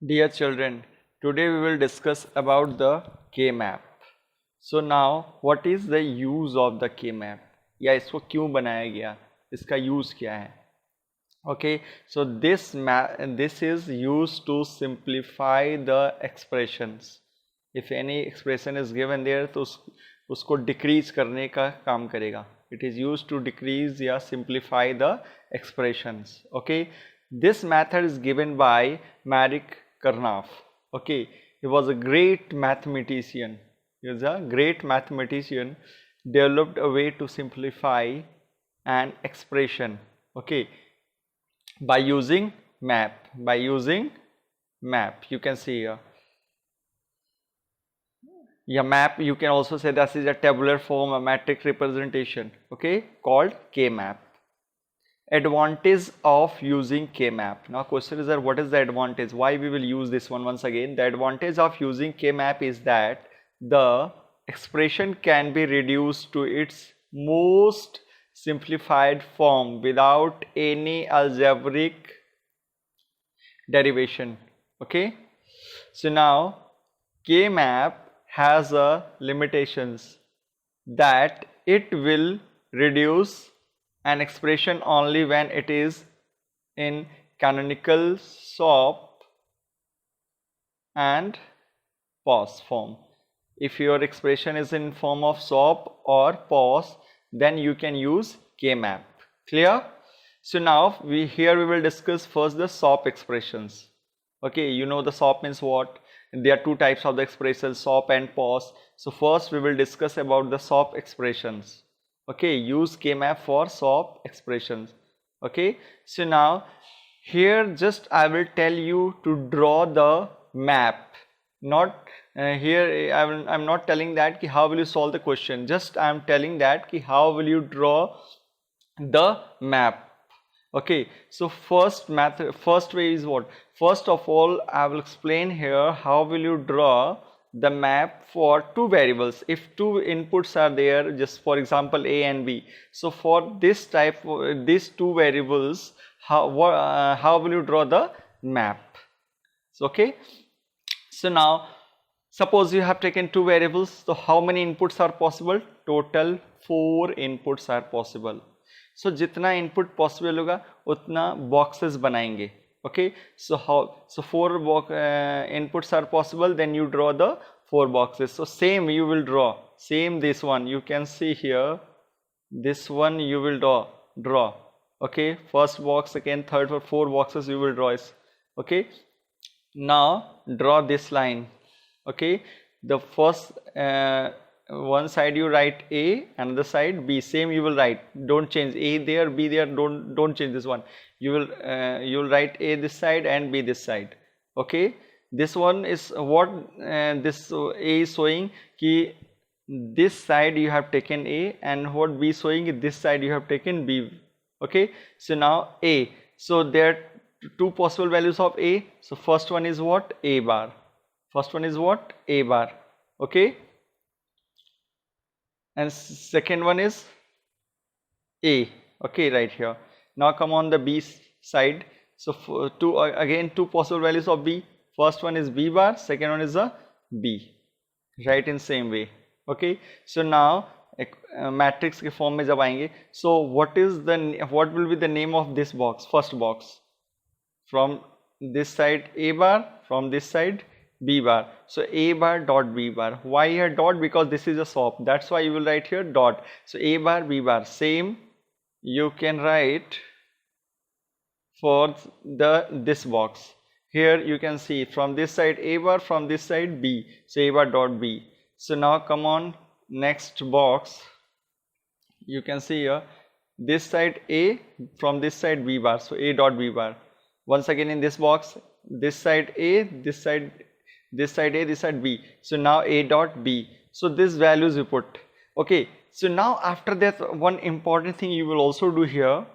Dear children, today we will discuss about the K-map. So now, what is the use of the K-map? या इसको क्यों बनाया गया? इसका use क्या है? Okay, so this is used to simplify the expressions. If any expression is given there, तो उसको decrease करने का काम करेगा. It is used to decrease या simplify the expressions. Okay, this method is given by Marek Karnaf. Okay, he was a great mathematician. He was a great mathematician, developed a way to simplify an expression. Okay, by using map. You can see here. Yeah, map, you can also say this is a tabular form, a matrix representation, okay, called K-map. Advantage of using K-map. Now question is that what is the advantage? Why we will use this one once again? The advantage of using K-map is that the expression can be reduced to its most simplified form without any algebraic derivation. Okay, so now K-map has a limitations that it will reduce an expression only when it is in canonical SOP and POS form. If your expression is in form of SOP or POS, then you can use K-map. Clear? So now we will discuss first the SOP expressions. Okay, you know the SOP means what? There are two types of the expressions, SOP and POS. So first we will discuss about the SOP expressions. Okay, use K-map for SOP expressions. Okay, so now here just I will tell you to draw the map. Not here I'm not telling that ki how will you solve the question. Just I am telling that ki how will you draw the map. Okay, so first way is what? First of all, I will explain here how will you draw the map for two variables. If two inputs are there, just for example A and B. So for this type, these two variables, how will you draw the map? So, okay, so now suppose you have taken two variables. So how many inputs are possible? Total 4 inputs are possible. So जितना input possible होगा उतना boxes बनाएंगे. Okay, so 4 inputs are possible, then you draw the 4 boxes. So same you will draw, same this one you can see here, this one you will draw. Okay, first box, second, third, or 4 boxes you will draw. Okay, now draw this line. Okay, the first one side you write A, another side B, same you will write, don't change A there, B there, don't change this one. You will write A this side and B this side. Okay, this one is what this A is showing ki this side you have taken A, and what B is showing this side you have taken B. Okay, so now A, so there are two possible values of A. So first one is what? A bar. First one is what? A bar. Okay, and second one is A. Okay, right here. Now come on the B side. So again two possible values of B. First one is B bar, second one is a B. Right, in same way. Okay, so now matrix के form में जब आएंगे, so what will be the name of this box? First box, from this side A bar, from this side B bar. So A bar dot B bar. Why here dot? Because this is a SOP. That's why you will write here dot. So A bar B bar. Same you can write for this box. Here you can see from this side A bar, from this side B. So A bar dot B. So now come on next box. You can see here this side A, from this side B bar. So A dot B bar. Once again in this box, this side A, this side A, this side B. So now A dot B. So these values you put. Okay, so now after that one important thing you will also do here.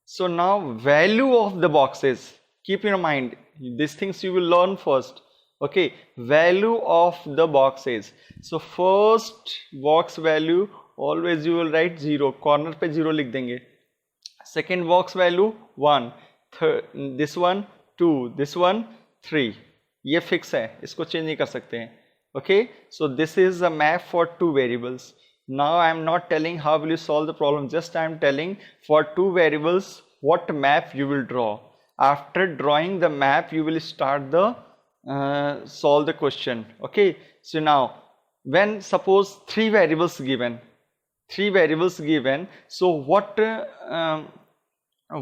So now value of the boxes, keep in mind these things you will learn first. Okay, value of the boxes. So first box value always you will write 0, corner पे 0 लिख देंगे. Second box value 1, this one 2, this one 3, ये fix है, इसको change नहीं कर सकते हैं. Okay, so this is a map for 2 variables. Now I am not telling how will you solve the problem, just I am telling for 2 variables what map you will draw. After drawing the map you will start the solve the question. Okay, so now when suppose 3 variables given, so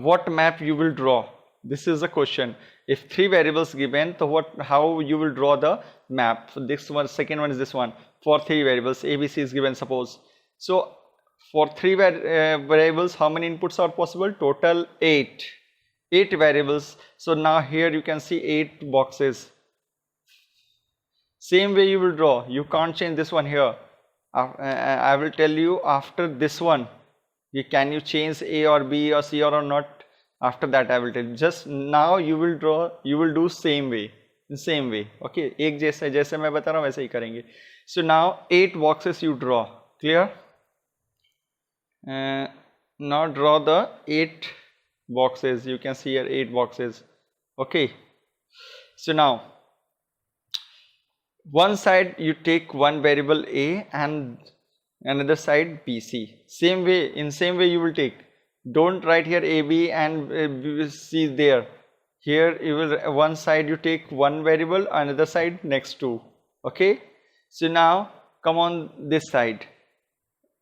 what map you will draw? This is the question. If 3 variables given, so how you will draw the map? So this one, second one is this one. For 3 variables, ABC is given, suppose. So for 3 variables, how many inputs are possible? Total 8. 8 variables. So now here you can see 8 boxes. Same way you will draw. You can't change this one here. I will tell you after this one. Can you change A or B or C or not? After that I will tell you. Just now you will draw, you will do same way, okay, एक जैसे मैं बता रहा हूँ वैसे ही करेंगे. So now 8 boxes you draw. Clear? Now draw the 8 boxes. You can see here 8 boxes. Okay, so now one side you take one variable A and another side BC. Same way, in same way you will take. Don't write here AB and C there. Here you will, one side you take one variable, another side next two. Okay, so now come on this side.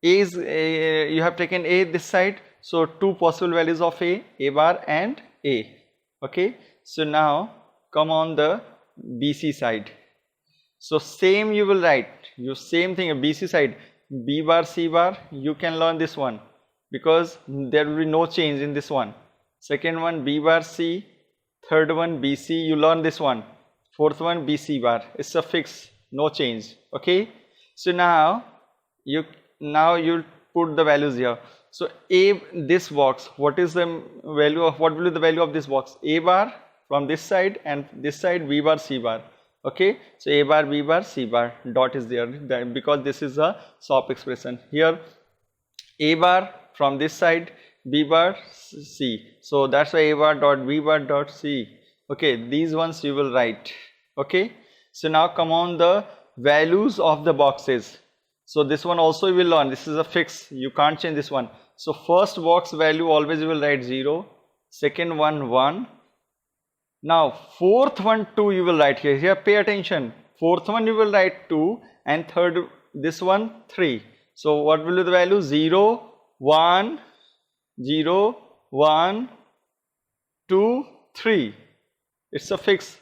A is you have taken A this side, so 2 possible values of A bar and A. Okay, so now come on the BC side. So same you will write, you same thing, BC side, B bar, C bar, you can learn this one because there will be no change in this one. Second one B bar C, third one BC, you learn this one. Fourth one BC bar, it's a fix, no change. Okay, so now you'll put the values here. So A, this box, what is the value of, what will be the value of this box? A bar from this side and this side B bar, C bar. Okay, so A bar, B bar, C bar, dot is there because this is a SOP expression. Here A bar from this side, B bar, C. So that's why A bar dot B bar dot C. Okay, these ones you will write. Okay, so now come on the values of the boxes. So this one also you will learn, this is a fix, you can't change this one. So first box value always you will write 0, second one 1. Now fourth one 2 you will write here. Here pay attention. Fourth one you will write 2 and third this one 3. So what will be the value? 0, 1, 0, 1, 2, 3. It's a fix.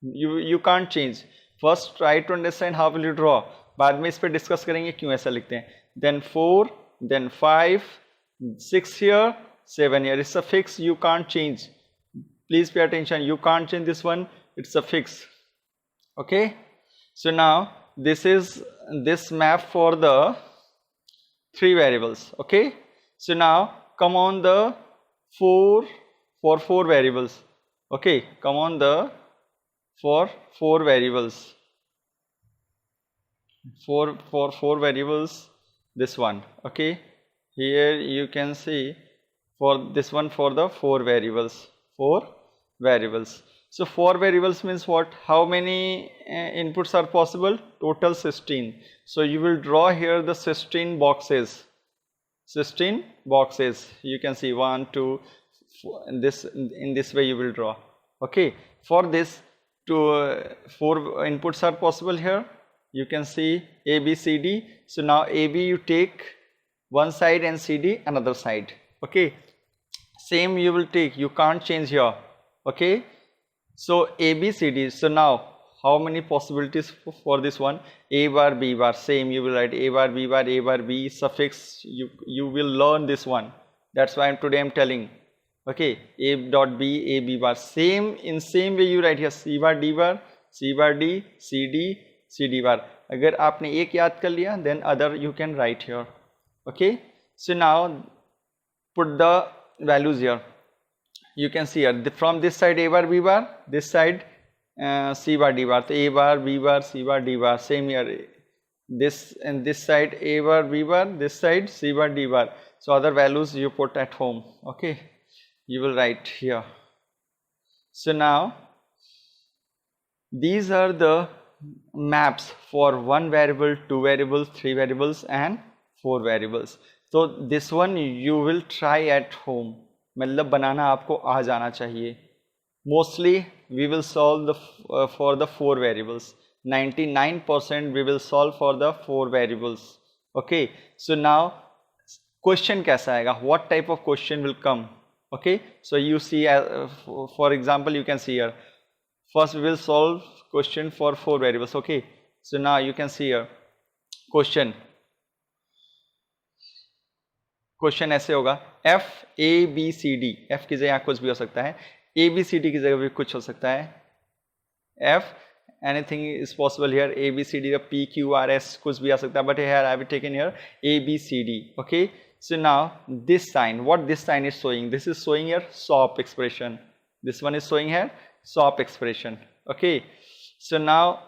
You can't change. First try to understand how will you draw. बाद में इस पे discuss करेंगे क्यों ऐसा लिखते हैं. Then 4, then 5, 6 here, 7 here. It's a fix. You can't change. Please pay attention, you can't change this one, it's a fix. Okay, so now this is this map for the 3 variables. Okay, so now come on the 4 variables. Okay, come on the for 4 variables. For 4 variables, this one. Okay, here you can see for this one for the 4 variables. 4 variables. So 4 variables means what? How many inputs are possible? Total 16. So you will draw here the 16 boxes. 16 boxes. You can see 1, 2, 4, in this way you will draw. Okay. For this, 4 inputs are possible here. You can see A, B, C, D. So now A, B you take one side and C, D another side. Okay. Same you will take. You can't change here. Okay, so A, B, C, D. So now how many possibilities for this one? A bar, B bar, same you will write A bar, B bar, A bar, B suffix. You will learn this one. That's why today I'm telling. Okay, A dot B, A B bar, same in same way you write here C bar, D bar, C bar, D, C D, C D bar. अगर आपने एक याद कर लिया, then other you can write here. Okay, so now put the values here. You can see here from this side A bar, B bar, this side C bar, D bar. So A bar, B bar, C bar, D bar. Same here. This and this side A bar, B bar, this side C bar, D bar. So other values you put at home. Okay, you will write here. So now these are the maps for 1 variable, 2 variables, 3 variables and 4 variables. So this one you will try at home, मतलब बनाना आपको आ जाना चाहिए. Mostly we will solve the for the 4 variables. 99% we will solve for the 4 variables. Okay, so now question कैसा आएगा, what type of question will come? Okay, so you see for example you can see here, first we will solve question for 4 variables. Okay, so now you can see here question ऐसे होगा, f a b c d, f की जगह कुछ भी हो सकता है, a b c d की जगह भी कुछ हो सकता है, f anything is possible here, a b c d p q r s कुछ भी आ सकता है, but here I have taken here a b c d. Okay, so now this sign, what this sign is showing, this is showing here SOP expression, this one is showing here SOP expression. Okay, so now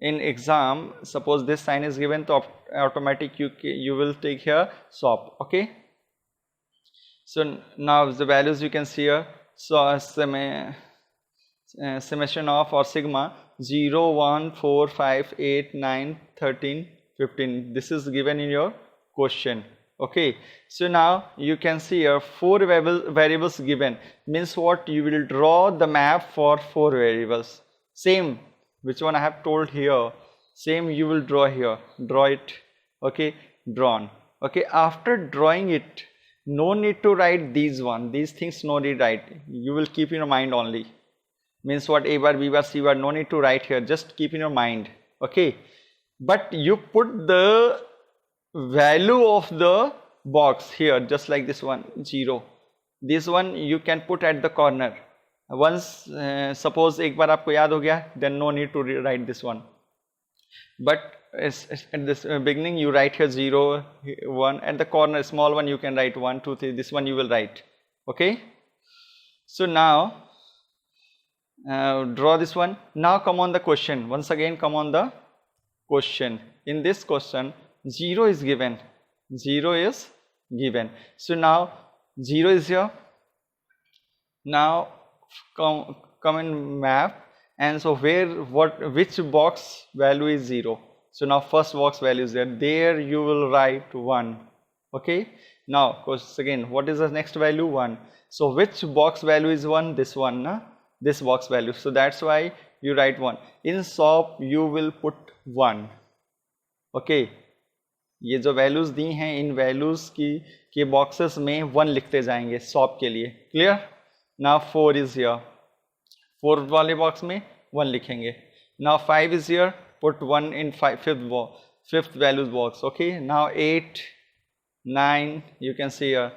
in exam suppose this sign is given, to automatic you will take here SOP. Okay, so now the values you can see here, so summation of or sigma 0 1 4 5 8 9 13 15, this is given in your question. Okay, so now you can see here 4 variables given, means what, you will draw the map for 4 variables, same which one I have told here, same you will draw here, draw it. Okay, drawn. Okay, after drawing it, no need to write these things, no need write, you will keep in your mind only, means what, a bar, b bar, c bar, no need to write here, just keep in your mind. Okay, but you put the value of the box here, just like this one 0, this one you can put at the corner. Once suppose एक बार आपको याद हो गया, then no need to write this one, but at this beginning you write here 0 1, at the corner small one you can write 1 2 3, this one you will write. Okay, so now draw this one. Now come on the question, once again come on the question. In this question 0 is given, 0 is given, so now 0 is here. Now come in map, and so which box value is 0, so now first box value is there you will write 1. Okay, now course again what is the next value, 1, so which box value is 1, this one na? This box value, so that's why you write 1. In SOP you will put 1. Okay, ये जो values दी हैं इन values के boxes में 1 लिखते जाएंगे SOP के लिए. Clear? Now 4 is here, 4 वाले बॉक्स में 1 लिखेंगे. Now 5 is here, put 1 in fifth values box. Okay, now 8 9 you can see here,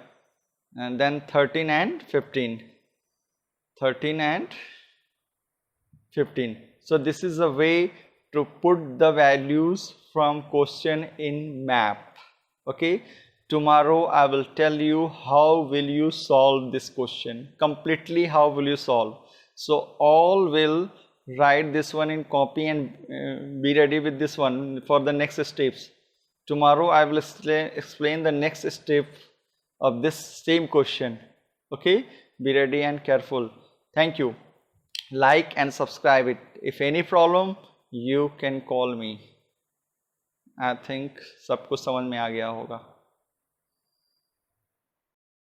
and then 13 and 15, 13 and 15. So this is a way to put the values from question in map. Okay, tomorrow I will tell you how will you solve this question completely, how will you solve. So all will write this one in copy and be ready with this one for the next steps. Tomorrow I will explain the next step of this same question. Okay, be ready and careful. Thank you. Like and subscribe it. If any problem you can call me. I think सब कुछ समझ में आ गया होगा.